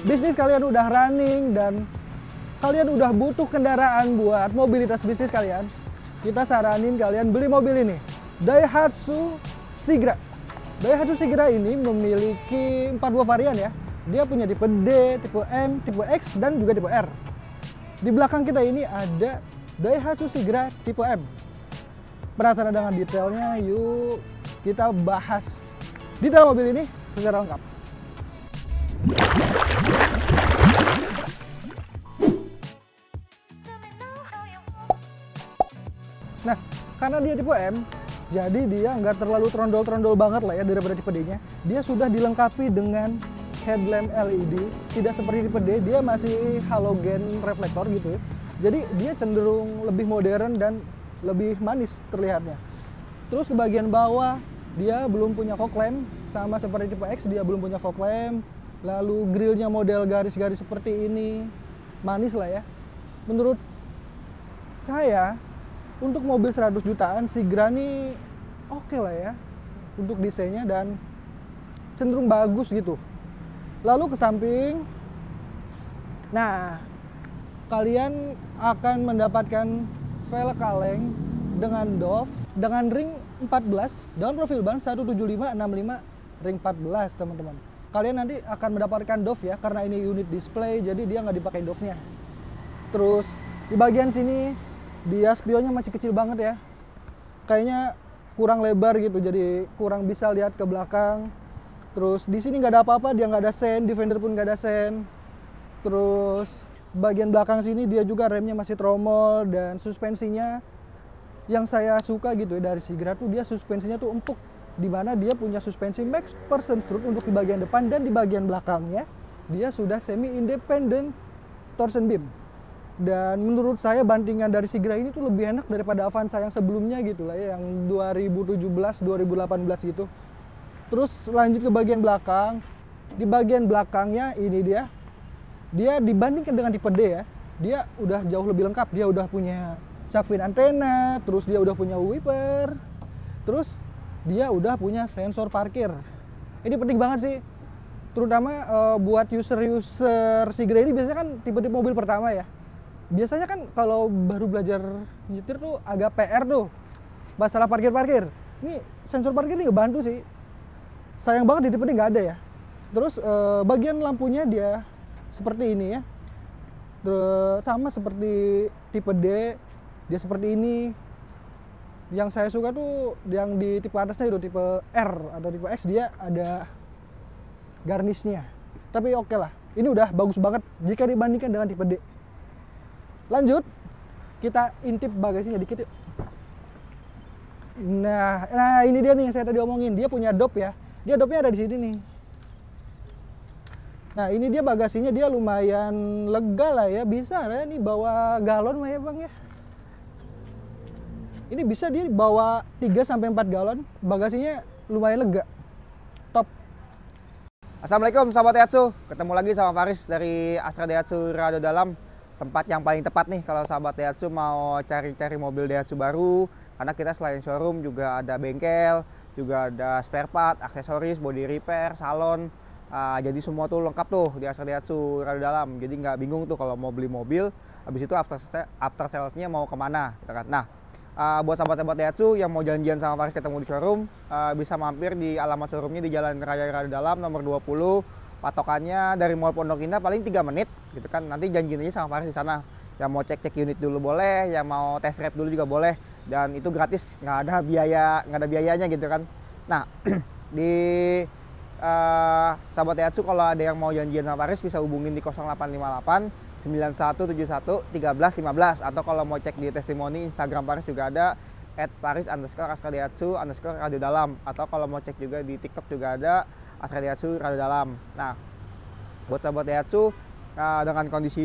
bisnis kalian udah running dan kalian udah butuh kendaraan buat mobilitas bisnis kalian, kita saranin kalian beli mobil ini, Daihatsu Sigra. Daihatsu Sigra ini memiliki 4 buah varian ya. Dia punya tipe D, tipe M, tipe X, dan juga tipe R. Di belakang kita ini ada Daihatsu Sigra tipe M. Penasaran dengan detailnya? Yuk kita bahas detail mobil ini secara lengkap. Nah, karena dia tipe M, jadi dia nggak terlalu trondol-trondol banget lah ya daripada tipe D-nya. Dia sudah dilengkapi dengan headlamp LED, tidak seperti tipe D, dia masih halogen reflektor gitu ya. Jadi dia cenderung lebih modern dan lebih manis terlihatnya. Terus ke bagian bawah, dia belum punya fog lamp, sama seperti tipe X dia belum punya fog lamp. Lalu grillnya model garis-garis seperti ini, manis lah ya. Menurut saya, untuk mobil 100 jutaan, Sigra ini oke lah ya untuk desainnya dan cenderung bagus gitu. Lalu ke samping, nah kalian akan mendapatkan velg kaleng dengan DOF dengan ring 14 dalam profil ban 175/65 ring 14 teman-teman. Kalian nanti akan mendapatkan DOF ya, karena ini unit display jadi dia nggak dipakai DOF-nya. Terus di bagian sini dia spionnya masih kecil banget ya, kayaknya kurang lebar gitu, jadi kurang bisa lihat ke belakang. Terus di sini nggak ada apa-apa, dia nggak ada sen, di fender pun nggak ada sen. Terus bagian belakang sini dia juga remnya masih tromol dan suspensinya yang saya suka gitu ya dari Sigra tuh, dia suspensinya tuh empuk, dimana dia punya suspensi max person stroke untuk di bagian depan, dan di bagian belakangnya dia sudah semi independent torsion beam. Dan menurut saya bandingan dari Sigra ini tuh lebih enak daripada Avanza yang sebelumnya gitu lah ya, yang 2017 2018 gitu. Terus lanjut ke bagian belakang. Di bagian belakangnya ini dia dibandingkan dengan tipe D ya, dia udah jauh lebih lengkap. Dia udah punya shark fin antena, terus dia udah punya wiper, terus dia udah punya sensor parkir. Ini penting banget sih, terutama buat user Sigra ini biasanya kan tipe-tipe mobil pertama ya. Biasanya kan kalau baru belajar nyetir tuh agak PR tuh masalah parkir-parkir. Ini sensor parkir ini ngebantu sih. Sayang banget di tipe D nggak ada ya. Terus bagian lampunya dia seperti ini ya. Terus sama seperti tipe D, dia seperti ini. Yang saya suka tuh yang di tipe atasnya itu tipe R atau tipe X, dia ada garnisnya. Tapi oke lah, ini udah bagus banget jika dibandingkan dengan tipe D. Lanjut, kita intip bagasinya dikit yuk. Nah ini dia nih yang saya tadi omongin, dia punya dop ya. Dia dopnya ada di sini nih. Nah ini dia bagasinya, dia lumayan lega lah ya, bisa lah ini bawa galon mah ya bang ya. Ini bisa dia bawa 3-4 galon, bagasinya lumayan lega. Top. Assalamualaikum sahabat Daihatsu, ketemu lagi sama Faris dari Astra Daihatsu Rado Dalam. Tempat yang paling tepat nih kalau sahabat Daihatsu mau cari-cari mobil Daihatsu baru, karena kita selain showroom juga ada bengkel, juga ada spare part, aksesoris, body repair, salon. Jadi semua tuh lengkap tuh di Astra Daihatsu Rado Dalam. Jadi nggak bingung tuh kalau mau beli mobil, habis itu after salesnya mau kemana gitu kan. Nah, buat sahabat-sahabat Daihatsu yang mau janjian sama Faris ketemu di showroom, bisa mampir di alamat showroomnya di Jalan Raya Rado Dalam nomor 20. Patokannya dari Mall Pondok Indah paling 3 menit gitu kan. Nanti janjiin aja sama Faris di sana. Yang mau cek-cek unit dulu boleh, yang mau test drive dulu juga boleh, dan itu gratis, nggak ada biayanya gitu kan. Nah, di sahabat Daihatsu kalau ada yang mau janjian sama Faris bisa hubungin di 0858 9171 1315, atau kalau mau cek di testimoni Instagram Faris juga ada @faris_astra_daihatsu_radio_dalam, atau kalau mau cek juga di TikTok juga ada Astra Daihatsu Rado Dalam. Nah, buat sahabat Daihatsu, dengan kondisi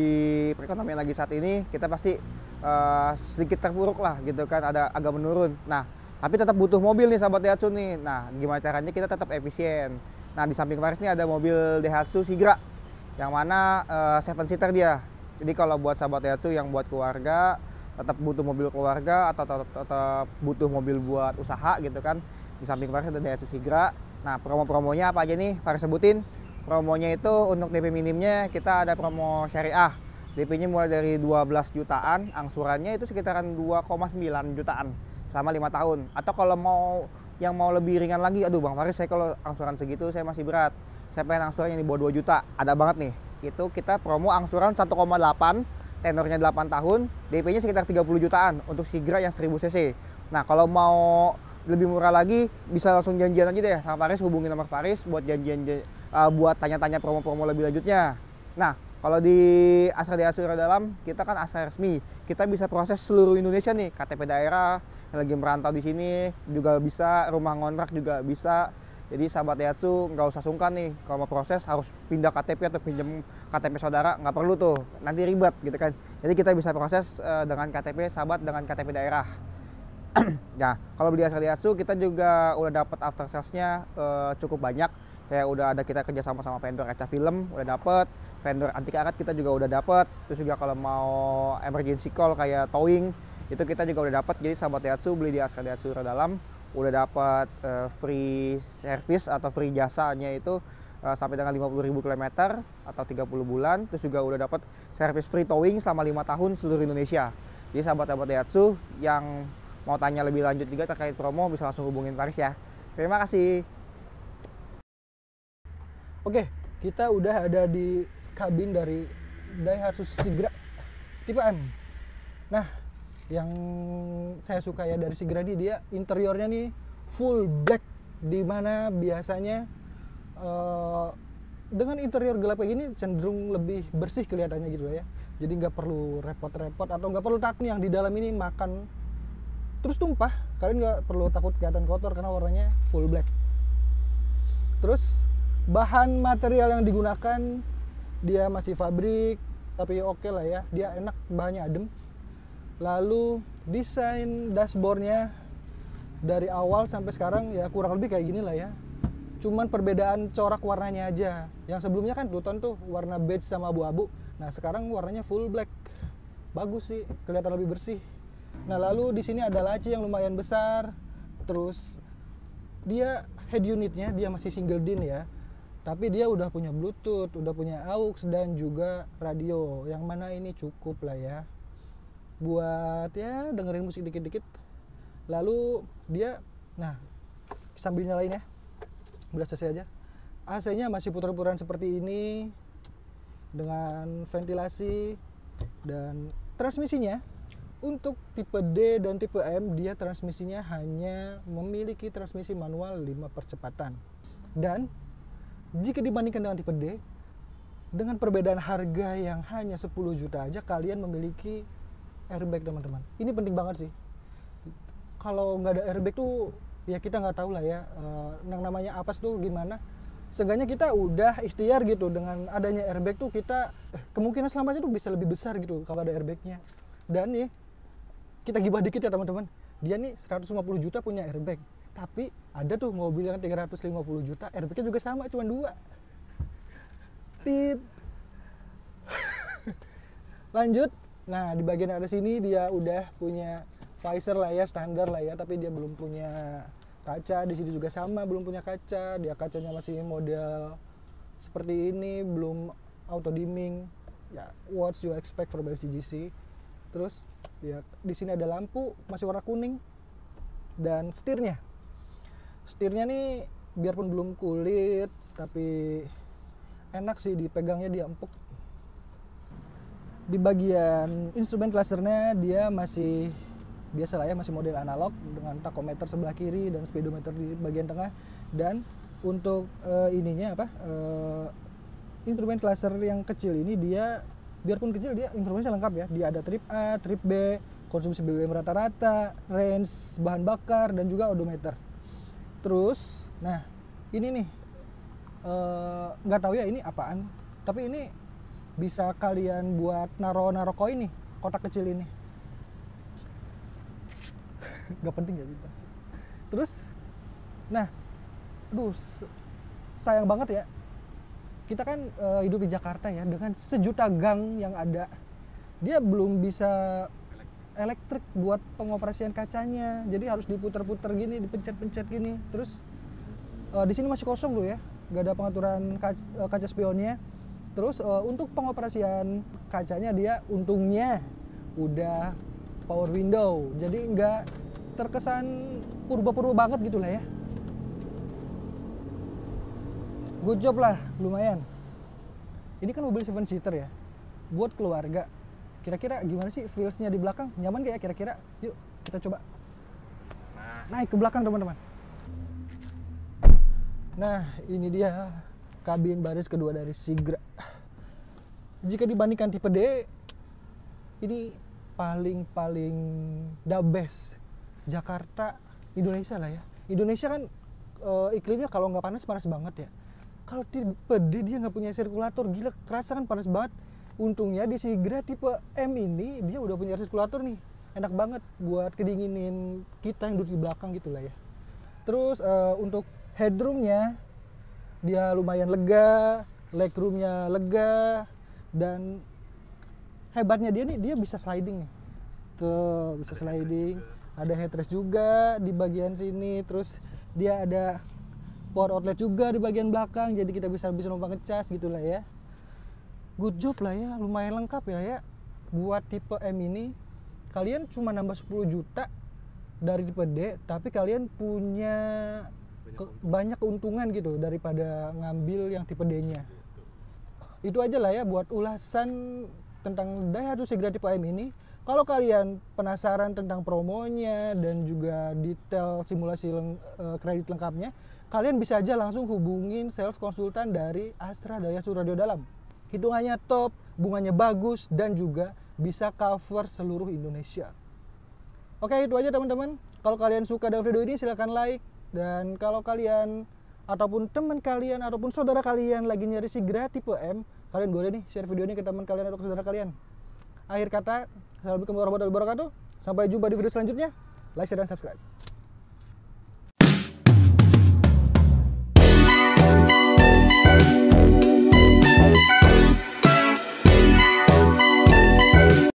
perekonomian lagi saat ini, kita pasti sedikit terpuruk lah gitu kan, ada agak menurun. Nah, tapi tetap butuh mobil nih sahabat Daihatsu nih. Nah, gimana caranya kita tetap efisien? Nah, di samping Faris ini ada mobil Daihatsu Sigra, yang mana 7 seater dia. Jadi kalau buat sahabat Daihatsu yang buat keluarga, tetap butuh mobil keluarga atau tetap butuh mobil buat usaha gitu kan, di samping Faris ada Daihatsu Sigra. Nah, promo-promonya apa aja nih Faris sebutin. promonya itu untuk DP minimnya kita ada promo syariah. DP-nya mulai dari 12 jutaan, angsurannya itu sekitaran 2,9 jutaan selama 5 tahun. Atau kalau mau lebih ringan lagi, aduh Bang Faris, saya kalau angsuran segitu saya masih berat. Saya pengen angsuran yang di bawah 2 juta. Ada banget nih. Itu kita promo angsuran 1,8, tenornya 8 tahun, DP-nya sekitar 30 jutaan untuk Sigra yang 1000 cc. Nah, kalau mau lebih murah lagi bisa langsung janjian aja deh sama Faris, hubungin nomor Faris buat buat tanya-tanya promo-promo lebih lanjutnya. Nah, kalau di Astra Daihatsu Dalam kita kan Astra resmi, kita bisa proses seluruh Indonesia nih, KTP daerah yang lagi merantau di sini juga bisa, rumah ngontrak juga bisa. Jadi sahabat Daihatsu nggak usah sungkan nih kalau mau proses harus pindah KTP atau pinjam KTP saudara, nggak perlu tuh, nanti ribet gitu kan. Jadi kita bisa proses dengan KTP sahabat dengan KTP daerah. Nah, kalau di Astra Daihatsu kita juga udah dapat after sales-nya cukup banyak. Kayak udah ada kita kerja sama vendor kaca film, udah dapet, vendor anti karat kita juga udah dapet. Terus juga kalau mau emergency call kayak towing itu kita juga udah dapet. Jadi sahabat Daihatsu beli di Astra Daihatsu Dalam udah dapet free service atau free jasanya itu sampai dengan 50.000 km atau 30 bulan. Terus juga udah dapet service free towing selama 5 tahun seluruh Indonesia. Jadi sahabat-sahabat Daihatsu yang mau tanya lebih lanjut juga terkait promo bisa langsung hubungin Faris ya. Terima kasih. Oke, kita udah ada di kabin dari Daihatsu Sigra tipe M. Nah, yang saya suka ya dari Sigra ini, dia interiornya nih full black, dimana biasanya dengan interior gelap kayak gini cenderung lebih bersih kelihatannya gitu ya. Jadi nggak perlu repot-repot atau nggak perlu takut yang di dalam ini makan terus tumpah. Kalian nggak perlu takut kelihatan kotor karena warnanya full black. Terus bahan material yang digunakan dia masih fabrik, tapi oke lah ya, dia enak, bahannya adem. Lalu desain dashboardnya dari awal sampai sekarang ya kurang lebih kayak gini lah ya. Cuman perbedaan corak warnanya aja. Yang sebelumnya kan Pluton tuh warna beige sama abu-abu. Nah sekarang warnanya full black. Bagus sih, kelihatan lebih bersih. Nah lalu di sini ada laci yang lumayan besar. Terus dia head unitnya dia masih single DIN ya. Tapi dia udah punya Bluetooth, udah punya AUX dan juga radio. Yang mana ini cukup lah ya buat ya dengerin musik dikit-dikit. Lalu dia, nah sambil nyalain ya, udah selesai aja. AC-nya masih putar-putaran seperti ini dengan ventilasi. Dan transmisinya untuk tipe D dan tipe M dia transmisinya hanya memiliki transmisi manual 5 percepatan. Dan jika dibandingkan dengan tipe D, dengan perbedaan harga yang hanya 10 juta aja kalian memiliki airbag teman-teman. Ini penting banget sih. Kalau nggak ada airbag tuh ya kita nggak tahu lah ya yang namanya apes tuh gimana. Seenggaknya kita udah ikhtiar gitu, dengan adanya airbag tuh kita kemungkinan selamatnya tuh bisa lebih besar gitu kalau ada airbagnya. Dan nih kita gibah dikit ya teman-teman, dia nih 150 juta punya airbag, tapi ada tuh mobil yang 350 juta airbagnya juga sama, cuma 2. Tit. Lanjut. Nah di bagian ada sini dia udah punya visor lah ya, standar lah ya, tapi dia belum punya kaca. Di sini juga sama, belum punya kaca. Dia kacanya masih model seperti ini, belum auto dimming. Ya, what you expect for CGC. Terus ya di sini ada lampu masih warna kuning. Dan setirnya nih biarpun belum kulit tapi enak sih dipegangnya, dia empuk. Di bagian instrumen clusternya dia masih biasa lah ya, masih model analog dengan tachometer sebelah kiri dan speedometer di bagian tengah. Dan untuk instrumen cluster yang kecil ini dia biarpun kecil dia informasinya lengkap ya. Dia ada trip A, trip B, konsumsi BBM rata-rata, range bahan bakar dan juga odometer. Terus, nah ini nih nggak tahu ya ini apaan, tapi ini bisa kalian buat naro koin nih, kotak kecil ini. Gak penting ya bebas. Terus, nah, sayang banget ya. Kita kan hidup di Jakarta ya, dengan sejuta gang yang ada, dia belum bisa elektrik buat pengoperasian kacanya. Jadi harus diputar-putar gini, dipencet-pencet gini. Terus di sini masih kosong loh ya. nggak ada pengaturan kaca spionnya. Terus untuk pengoperasian kacanya dia untungnya udah power window, jadi nggak terkesan purba-purba banget gitu lah ya. Good job lah, lumayan. Ini kan mobil 7 seater ya, buat keluarga. Kira-kira gimana sih feelsnya di belakang? Nyaman gak ya kira-kira? Yuk kita coba naik ke belakang teman-teman. Nah ini dia kabin baris kedua dari Sigra. Jika dibandingkan tipe D, ini paling the best. Jakarta, Indonesia lah ya. Indonesia kan iklimnya kalau nggak panas banget ya. Kalau tipe D dia nggak punya sirkulator, gila kerasa kan panas banget. Untungnya di Sigra tipe M ini dia udah punya sirkulator nih, enak banget buat kedinginin kita yang duduk di belakang gitu lah ya. Terus untuk headroomnya dia lumayan lega, legroomnya lega, dan hebatnya dia nih, dia bisa sliding nih. Tuh, bisa sliding. Ada headrest juga di bagian sini. Terus dia ada power outlet juga di bagian belakang. Jadi kita bisa numpang ngecas gitu lah ya. Good job lah ya, lumayan lengkap ya. Buat tipe M ini, kalian cuma nambah 10 juta dari tipe D, tapi kalian punya banyak keuntungan gitu daripada ngambil yang tipe D-nya. Itu aja lah ya buat ulasan tentang Daihatsu Sigra tipe M ini. Kalau kalian penasaran tentang promonya dan juga detail simulasi kredit lengkapnya, kalian bisa aja langsung hubungin sales konsultan dari Astra Daihatsu Radio Dalam. Hitungannya top, bunganya bagus, dan juga bisa cover seluruh Indonesia. Oke, itu aja teman-teman. Kalau kalian suka dengan video ini silahkan like. Dan kalau kalian ataupun teman kalian ataupun saudara kalian lagi nyari Sigra tipe M, kalian boleh nih share video ini ke teman kalian atau ke saudara kalian. Akhir kata, assalamualaikum warahmatullahi wabarakatuh. Sampai jumpa di video selanjutnya. Like, share, dan subscribe.